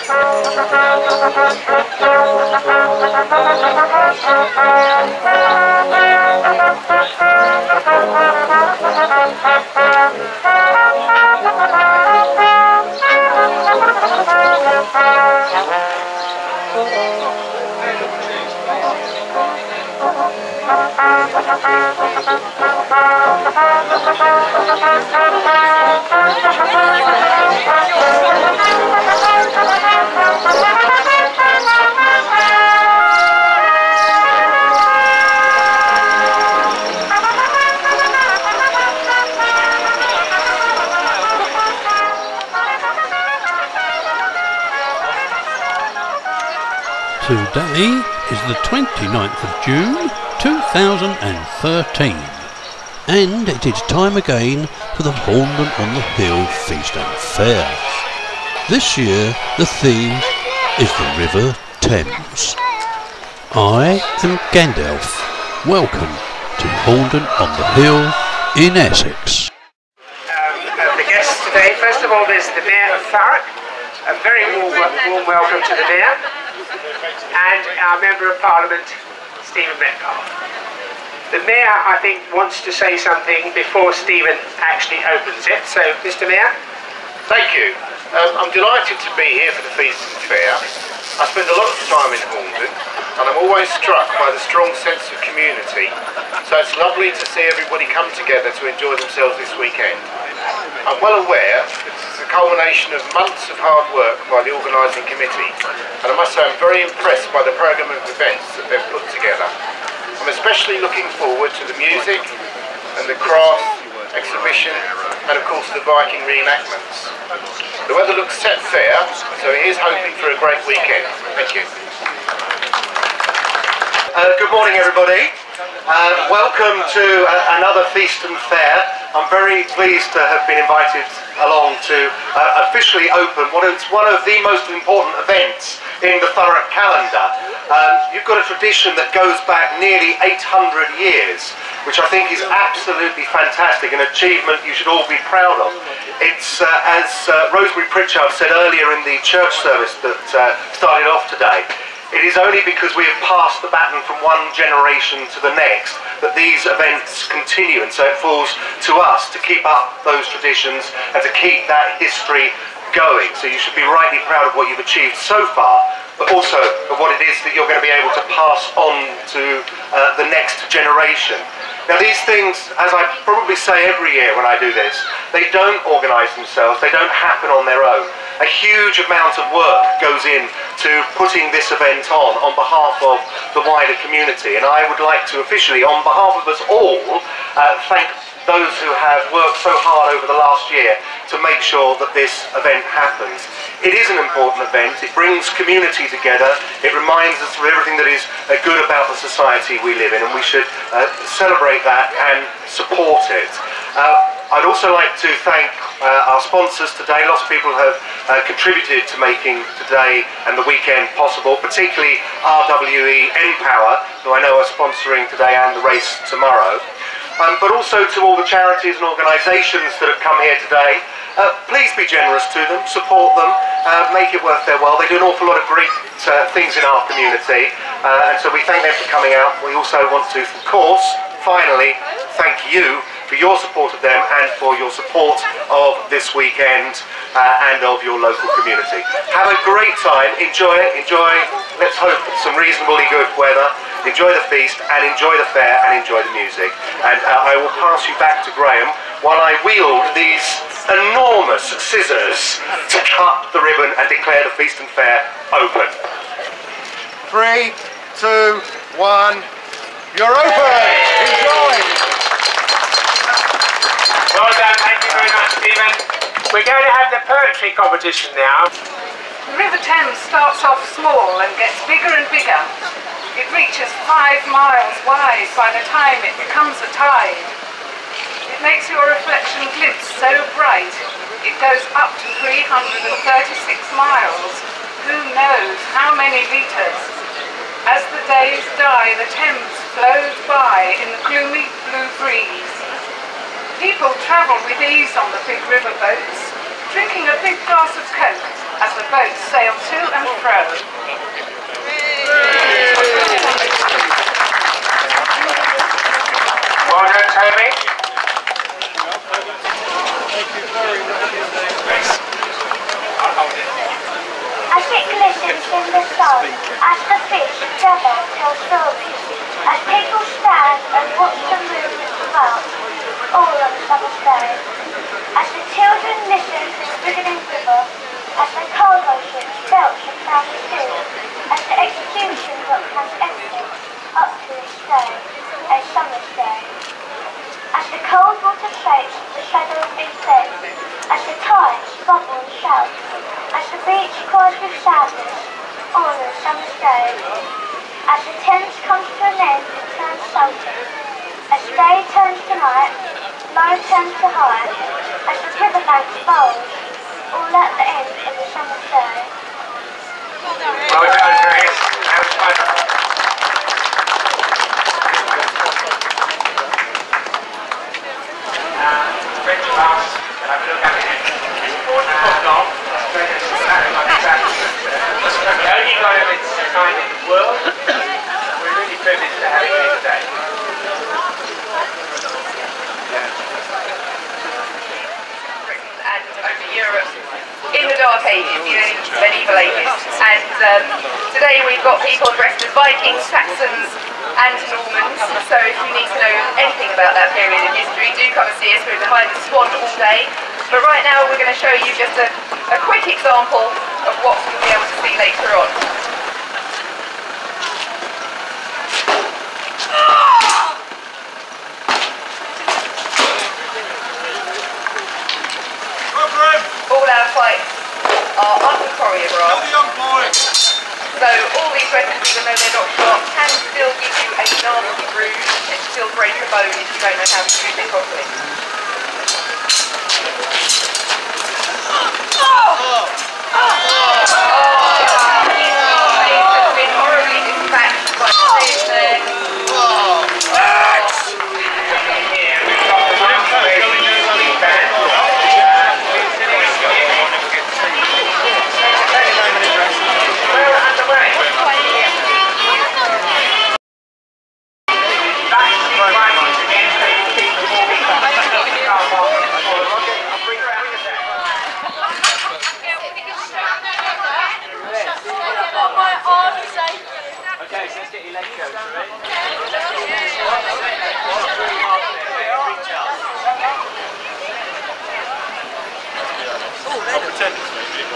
Today is the 29th of June 2013 and it is time again for the Horndon-on-the-Hill Feast and Fayre. This year the theme is the River Thames. I am Gandalf. Welcome to Horndon-on-the-Hill in Essex. The guests today, first of all there's the Mayor of Fayre. A very warm welcome to the Mayor. And our Member of Parliament, Stephen Metcalfe. The Mayor, I think, wants to say something before Stephen actually opens it. So, Mr. Mayor. Thank you. I'm delighted to be here for the Feast and Fayre. I spend a lot of time in Horndon, and I'm always struck by the strong sense of community. So it's lovely to see everybody come together to enjoy themselves this weekend. I'm well aware it's a culmination of months of hard work by the organising committee, and I must say I'm very impressed by the programme of events that they've put together. I'm especially looking forward to the music and the craft exhibition and of course the Viking reenactments. The weather looks set fair, so it is hoping for a great weekend. Thank you. Good morning everybody. Welcome to another Feast and Fayre. I'm very pleased to have been invited along to officially open what is one of the most important events in the Thurrock calendar. You've got a tradition that goes back nearly 800 years, which I think is absolutely fantastic, an achievement you should all be proud of. It's, as Rosemary Pritchard said earlier in the church service that started off today, it is only because we have passed the baton from one generation to the next that these events continue, and so it falls to us to keep up those traditions and to keep that history going. So you should be rightly proud of what you've achieved so far, but also of what it is that you're going to be able to pass on to the next generation. Now these things, as I probably say every year when I do this, they don't organise themselves, they don't happen on their own. A huge amount of work goes in to putting this event on behalf of the wider community, and I would like to officially, on behalf of us all, thank those who have worked so hard over the last year to make sure that this event happens. It is an important event, it brings community together, it reminds us of everything that is good about the society we live in, and we should celebrate that and support it. I'd also like to thank our sponsors today. Lots of people have contributed to making today and the weekend possible, particularly RWE Empower, who I know are sponsoring today and the race tomorrow. But also to all the charities and organisations that have come here today. Please be generous to them, support them, make it worth their while. They do an awful lot of great things in our community, and so we thank them for coming out. We also want to, of course, finally, thank you for your support of them and for your support of this weekend and of your local community. Have a great time, enjoy it, let's hope, some reasonably good weather, enjoy the feast and enjoy the fair and enjoy the music. And I will pass you back to Graham while I wield these enormous scissors to cut the ribbon and declare the Feast and Fayre open. 3, 2, 1, you're open! Enjoy! Well done, thank you very much, Stephen. We're going to have the poetry competition now. The River Thames starts off small and gets bigger and bigger. It reaches 5 miles wide by the time it becomes a tide. It makes your reflection glimpse so bright, it goes up to 336 miles. Who knows how many litres? As the days die, the Thames flows by in the gloomy blue breeze. People travel with ease on the big river boats, drinking a big glass of Coke as the boats sail to and fro. Well done, Toby. As it glistens in the sun, as the fish together tell stories, as people stand and watch the movements of art, all on a summer's day, as the children listen to the rippling river, as the cargo ships belch and found the sea, as the execution dock has everything up to this day, a summer's day. As the cold water shakes the shadow of its bed, as the tides bubble and shout, as the beach cries with sadness, all on a summer's day. As the Thames comes to an end and turns sultan, as day turns to night, low turns to high, as the riverbanks bulge, all at the end of the summer's day. Well done, Grace. That was fun. Quick pass, have a look at it. The only guy of its kind in the world. We're really privileged to have it here today. And over Europe in the Dark Ages, the early medieval ages. And today we've got people dressed as Vikings, Saxons and Normans. So if you need to know anything about that period in history, do come and see us. We're behind the swan all day. But right now we're going to show you just a quick example of what you'll be able to see later on. All our fights are under-choreographed. So all these weapons, even though they're not sharp, can still give you a nasty bruise and still break a bone if you don't know how to use it properly. He's been horribly dispatched by the stage there. Here we've got the one band. Well underway. Okay, so let's get your leg coach, right? I'll pretend it's maybe it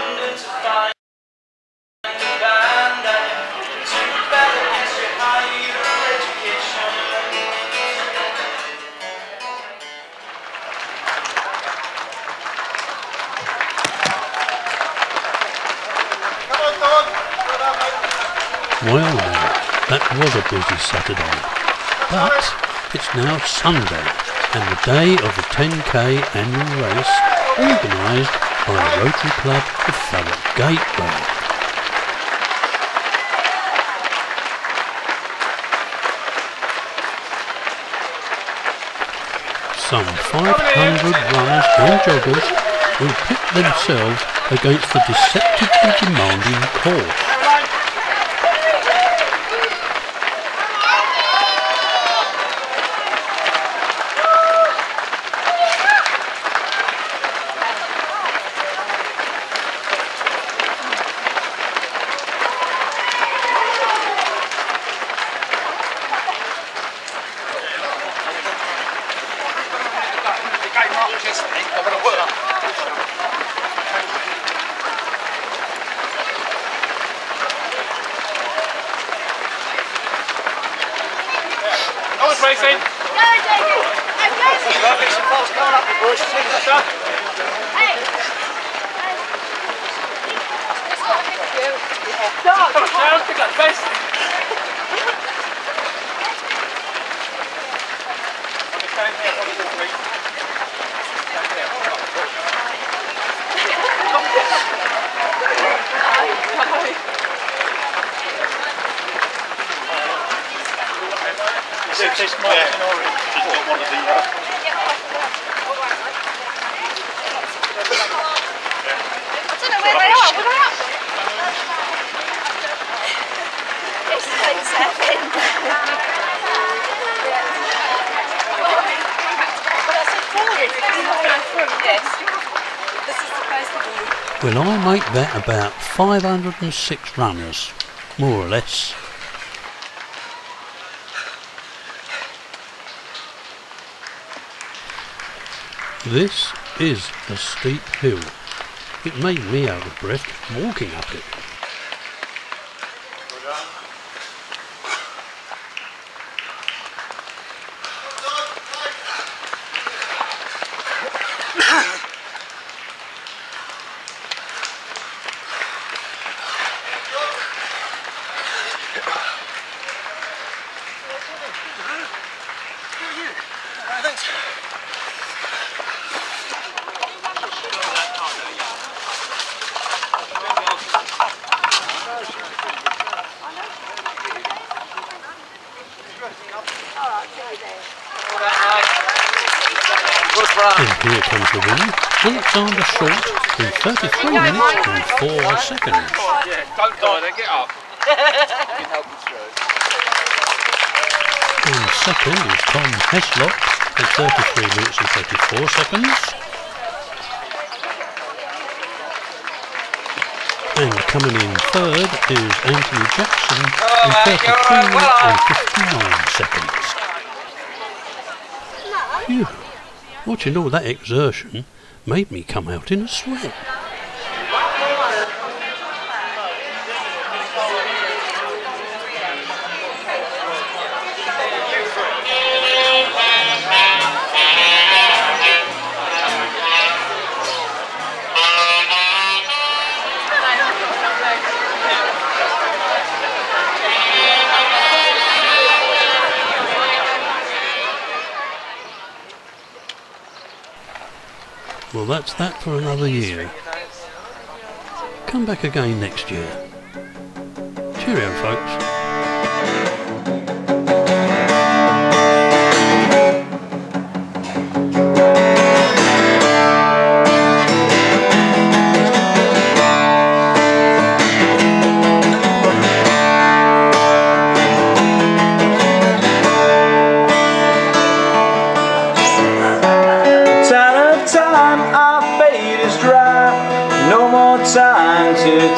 London to find the band I Well now, that was a busy Saturday, but it's now Sunday and the day of the 10k annual race organised by the Rotary Club of Thurrock Gateway. Some 500 runners and joggers will pit themselves against the deceptively demanding course. Well, I make that about 506 runners, more or less. This is a steep hill. It made me out of breath walking up it. And here comes the winner, Alexander Short, in 33 minutes and 4 seconds. Yeah, don't die there, get up. And second is Tom Heslop, in 33 minutes and 34 seconds. And coming in third is Anthony Jackson, in 33 minutes and 59 seconds. Phew. Watching all that exertion made me come out in a sweat. Well, that's that for another year. Come back again next year. Cheerio, folks.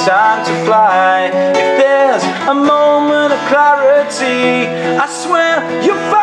Time to fly. If there's a moment of clarity, I swear you'll find